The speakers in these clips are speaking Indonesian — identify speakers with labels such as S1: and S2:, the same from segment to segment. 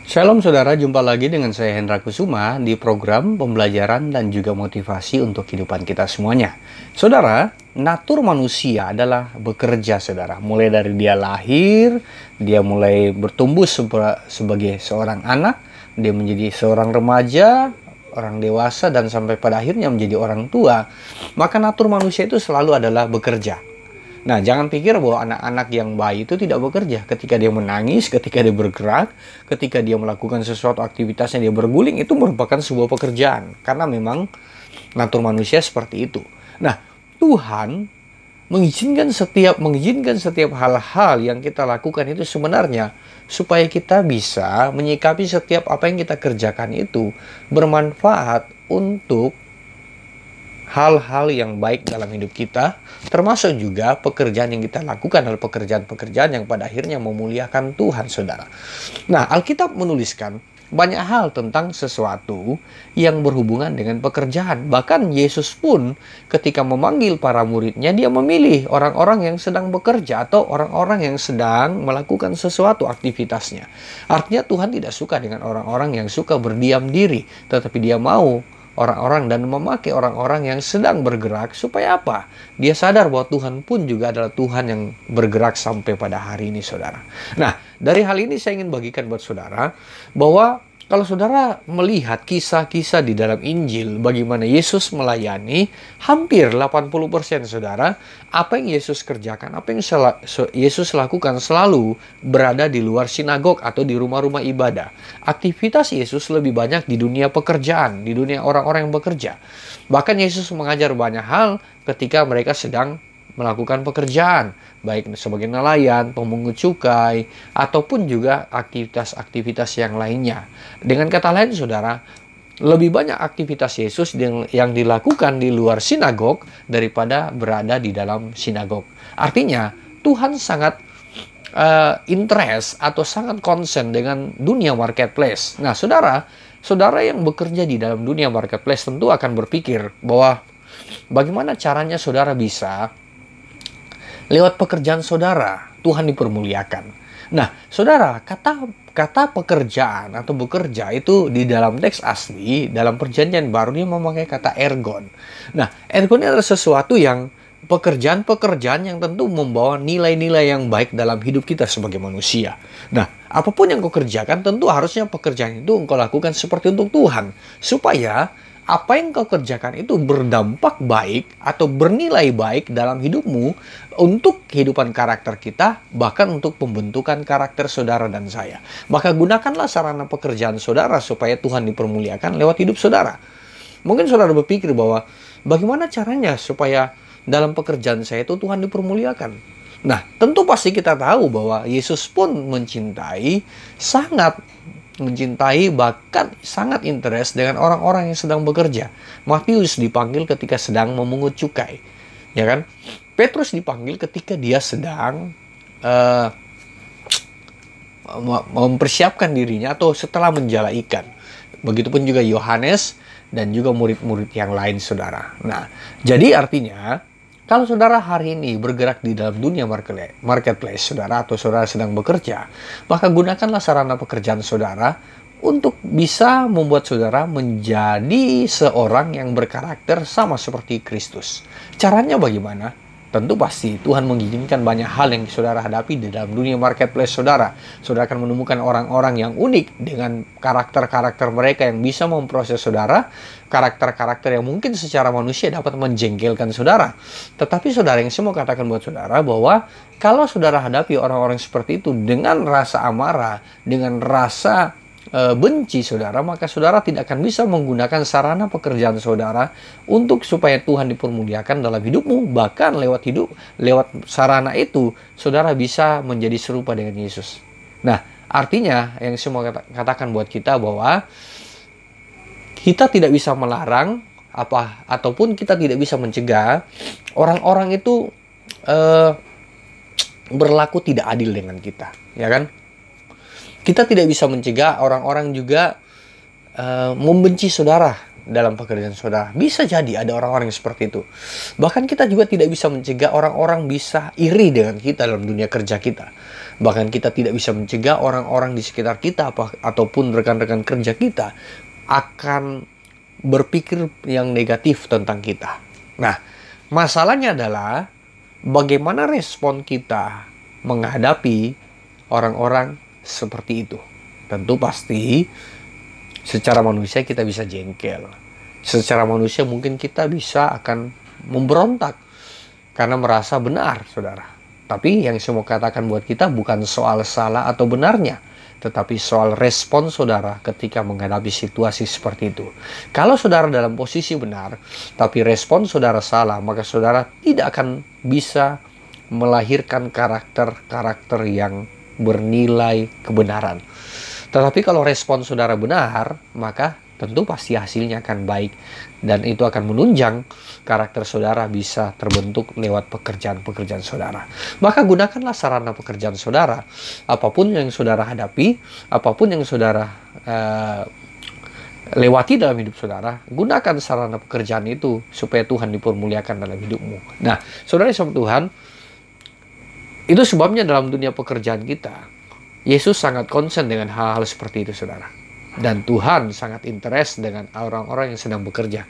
S1: Shalom saudara, jumpa lagi dengan saya Hendra Kusuma di program pembelajaran dan juga motivasi untuk kehidupan kita semuanya. Saudara, natur manusia adalah bekerja saudara. Mulai dari dia lahir, dia mulai bertumbuh sebagai seorang anak, dia menjadi seorang remaja, orang dewasa, dan sampai pada akhirnya menjadi orang tua. Maka natur manusia itu selalu adalah bekerja. Nah, jangan pikir bahwa anak-anak yang bayi itu tidak bekerja. Ketika dia menangis, ketika dia bergerak, ketika dia melakukan sesuatu aktivitasnya, dia berguling, itu merupakan sebuah pekerjaan. Karena memang natur manusia seperti itu. Nah, Tuhan mengizinkan setiap hal-hal yang kita lakukan itu sebenarnya supaya kita bisa menyikapi setiap apa yang kita kerjakan itu bermanfaat untuk hal-hal yang baik dalam hidup kita, termasuk juga pekerjaan yang kita lakukan adalah pekerjaan-pekerjaan yang pada akhirnya memuliakan Tuhan, saudara. Nah, Alkitab menuliskan banyak hal tentang sesuatu yang berhubungan dengan pekerjaan. Bahkan Yesus pun ketika memanggil para muridnya, dia memilih orang-orang yang sedang bekerja atau orang-orang yang sedang melakukan sesuatu aktivitasnya. Artinya Tuhan tidak suka dengan orang-orang yang suka berdiam diri, tetapi dia mau orang-orang dan memakai orang-orang yang sedang bergerak supaya apa? Dia sadar bahwa Tuhan pun juga adalah Tuhan yang bergerak sampai pada hari ini, saudara. Nah, dari hal ini saya ingin bagikan buat saudara bahwa kalau saudara melihat kisah-kisah di dalam Injil bagaimana Yesus melayani, hampir 80% saudara, apa yang Yesus kerjakan, apa yang Yesus lakukan selalu berada di luar sinagog atau di rumah-rumah ibadah. Aktivitas Yesus lebih banyak di dunia pekerjaan, di dunia orang-orang yang bekerja. Bahkan Yesus mengajar banyak hal ketika mereka sedang melakukan pekerjaan, baik sebagai nelayan, pemungut cukai, ataupun juga aktivitas-aktivitas yang lainnya. Dengan kata lain, saudara, lebih banyak aktivitas Yesus yang dilakukan di luar sinagog daripada berada di dalam sinagog. Artinya, Tuhan sangat interest atau sangat concern dengan dunia marketplace. Nah, saudara yang bekerja di dalam dunia marketplace tentu akan berpikir bahwa bagaimana caranya saudara bisa lewat pekerjaan saudara, Tuhan dipermuliakan. Nah, saudara, kata pekerjaan atau bekerja itu di dalam teks asli, dalam perjanjian baru dia memakai kata ergon. Nah, ergon adalah sesuatu yang pekerjaan-pekerjaan yang tentu membawa nilai-nilai yang baik dalam hidup kita sebagai manusia. Nah, apapun yang kau kerjakan, tentu harusnya pekerjaan itu engkau lakukan seperti untuk Tuhan. Supaya apa yang kau kerjakan itu berdampak baik atau bernilai baik dalam hidupmu untuk kehidupan karakter kita, bahkan untuk pembentukan karakter saudara dan saya. Maka gunakanlah sarana pekerjaan saudara supaya Tuhan dipermuliakan lewat hidup saudara. Mungkin saudara berpikir bahwa bagaimana caranya supaya dalam pekerjaan saya itu Tuhan dipermuliakan. Nah, tentu pasti kita tahu bahwa Yesus pun sangat mencintai, bahkan sangat interest dengan orang-orang yang sedang bekerja. Matius dipanggil ketika sedang memungut cukai, ya kan? Petrus dipanggil ketika dia sedang mempersiapkan dirinya atau setelah menjala ikan. Begitupun juga Yohanes dan juga murid-murid yang lain, saudara. Nah, jadi artinya kalau saudara hari ini bergerak di dalam dunia marketplace, saudara, atau saudara sedang bekerja, maka gunakanlah sarana pekerjaan saudara untuk bisa membuat saudara menjadi seorang yang berkarakter sama seperti Kristus. Caranya bagaimana? Tentu pasti Tuhan mengizinkan banyak hal yang saudara hadapi di dalam dunia marketplace saudara. Saudara akan menemukan orang-orang yang unik dengan karakter-karakter mereka yang bisa memproses saudara. Karakter-karakter yang mungkin secara manusia dapat menjengkelkan saudara. Tetapi saudara, yang saya mau katakan buat saudara bahwa kalau saudara hadapi orang-orang seperti itu dengan rasa amarah, dengan rasa benci saudara, maka saudara tidak akan bisa menggunakan sarana pekerjaan saudara untuk supaya Tuhan dipermuliakan dalam hidupmu. Bahkan lewat sarana itu saudara bisa menjadi serupa dengan Yesus. Nah, artinya yang saya mau katakan buat kita bahwa kita tidak bisa melarang ataupun kita tidak bisa mencegah orang-orang itu berlaku tidak adil dengan kita, ya kan? Kita tidak bisa mencegah orang-orang juga membenci saudara dalam pekerjaan saudara. Bisa jadi ada orang-orang yang seperti itu. Bahkan kita juga tidak bisa mencegah orang-orang bisa iri dengan kita dalam dunia kerja kita. Bahkan kita tidak bisa mencegah orang-orang di sekitar kita ataupun rekan-rekan kerja kita akan berpikir yang negatif tentang kita. Nah, masalahnya adalah bagaimana respon kita menghadapi orang-orang seperti itu. Tentu pasti secara manusia kita bisa jengkel. Secara manusia mungkin kita bisa akan memberontak karena merasa benar, saudara. Tapi yang saya mau katakan buat kita bukan soal salah atau benarnya, tetapi soal respon saudara ketika menghadapi situasi seperti itu. Kalau saudara dalam posisi benar, tapi respon saudara salah, maka saudara tidak akan bisa melahirkan karakter-karakter yang bernilai kebenaran. Tetapi kalau respon saudara benar, maka tentu pasti hasilnya akan baik. Dan itu akan menunjang karakter saudara bisa terbentuk lewat pekerjaan-pekerjaan saudara. Maka gunakanlah sarana pekerjaan saudara. Apapun yang saudara hadapi, apapun yang saudara lewati dalam hidup saudara, gunakan sarana pekerjaan itu supaya Tuhan dipermuliakan dalam hidupmu. Nah, saudara sama Tuhan, itu sebabnya dalam dunia pekerjaan kita, Yesus sangat konsen dengan hal-hal seperti itu, saudara. Dan Tuhan sangat interest dengan orang-orang yang sedang bekerja.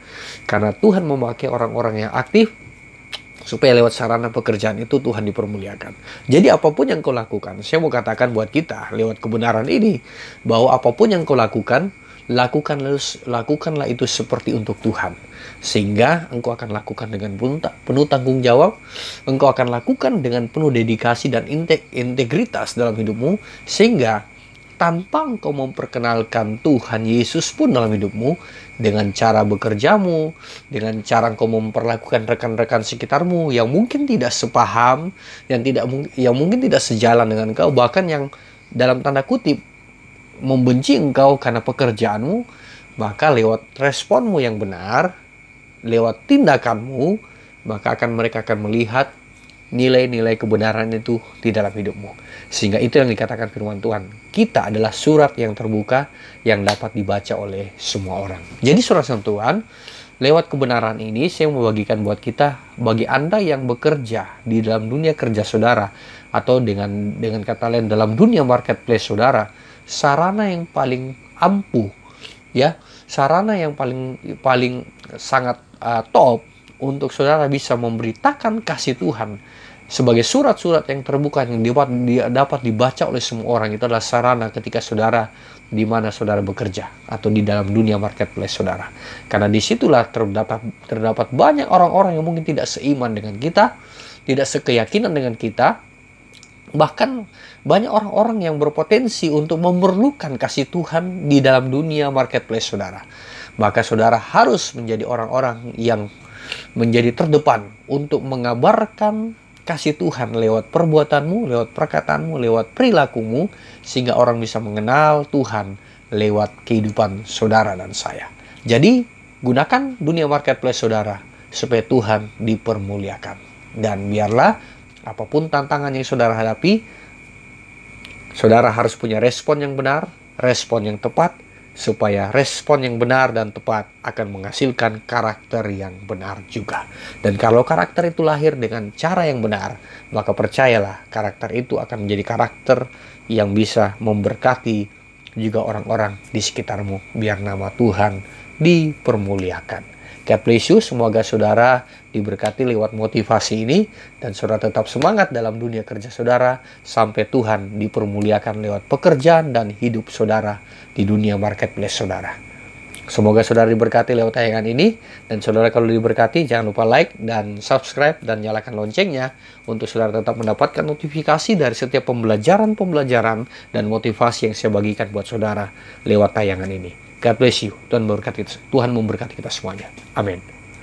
S1: Karena Tuhan memakai orang-orang yang aktif, supaya lewat sarana pekerjaan itu Tuhan dipermuliakan. Jadi apapun yang kau lakukan, saya mau katakan buat kita, lewat kebenaran ini, bahwa apapun yang kau lakukan, lakukanlah itu seperti untuk Tuhan. Sehingga engkau akan lakukan dengan penuh tanggung jawab, engkau akan lakukan dengan penuh dedikasi dan integritas dalam hidupmu, sehingga tanpa engkau memperkenalkan Tuhan Yesus pun dalam hidupmu, dengan cara bekerjamu, dengan cara engkau memperlakukan rekan-rekan sekitarmu yang mungkin tidak sepaham, yang mungkin tidak sejalan dengan engkau, bahkan yang dalam tanda kutip membenci engkau karena pekerjaanmu, maka lewat responmu yang benar, lewat tindakanmu, maka mereka akan melihat nilai-nilai kebenaran itu di dalam hidupmu. Sehingga itu yang dikatakan firman Tuhan. Kita adalah surat yang terbuka yang dapat dibaca oleh semua orang. Jadi surat Tuhan, lewat kebenaran ini saya mau bagikan buat kita, bagi Anda yang bekerja di dalam dunia kerja saudara, atau dengan kata lain dalam dunia marketplace saudara, sarana yang paling ampuh, ya, sarana yang paling sangat top untuk saudara bisa memberitakan kasih Tuhan sebagai surat-surat yang terbuka yang dapat dibaca oleh semua orang, itu adalah sarana ketika saudara di mana saudara bekerja atau di dalam dunia marketplace saudara. Karena disitulah terdapat banyak orang-orang yang mungkin tidak seiman dengan kita, tidak sekeyakinan dengan kita, bahkan banyak orang-orang yang berpotensi untuk memerlukan kasih Tuhan di dalam dunia marketplace saudara. Maka saudara harus menjadi orang-orang yang menjadi terdepan untuk mengabarkan kasih Tuhan lewat perbuatanmu, lewat perkataanmu, lewat perilakumu, sehingga orang bisa mengenal Tuhan lewat kehidupan saudara dan saya. Jadi, gunakan dunia marketplace saudara supaya Tuhan dipermuliakan. Dan biarlah apapun tantangan yang saudara hadapi, saudara harus punya respon yang benar, respon yang tepat, supaya respon yang benar dan tepat akan menghasilkan karakter yang benar juga. Dan kalau karakter itu lahir dengan cara yang benar, maka percayalah karakter itu akan menjadi karakter yang bisa memberkati juga orang-orang di sekitarmu, biar nama Tuhan dipermuliakan. God bless you, semoga saudara diberkati lewat motivasi ini, dan saudara tetap semangat dalam dunia kerja saudara, sampai Tuhan dipermuliakan lewat pekerjaan dan hidup saudara di dunia marketplace saudara. Semoga saudara diberkati lewat tayangan ini, dan saudara kalau diberkati jangan lupa like dan subscribe dan nyalakan loncengnya untuk saudara tetap mendapatkan notifikasi dari setiap pembelajaran dan motivasi yang saya bagikan buat saudara lewat tayangan ini. God bless you. Tuhan memberkati kita semuanya. Amin.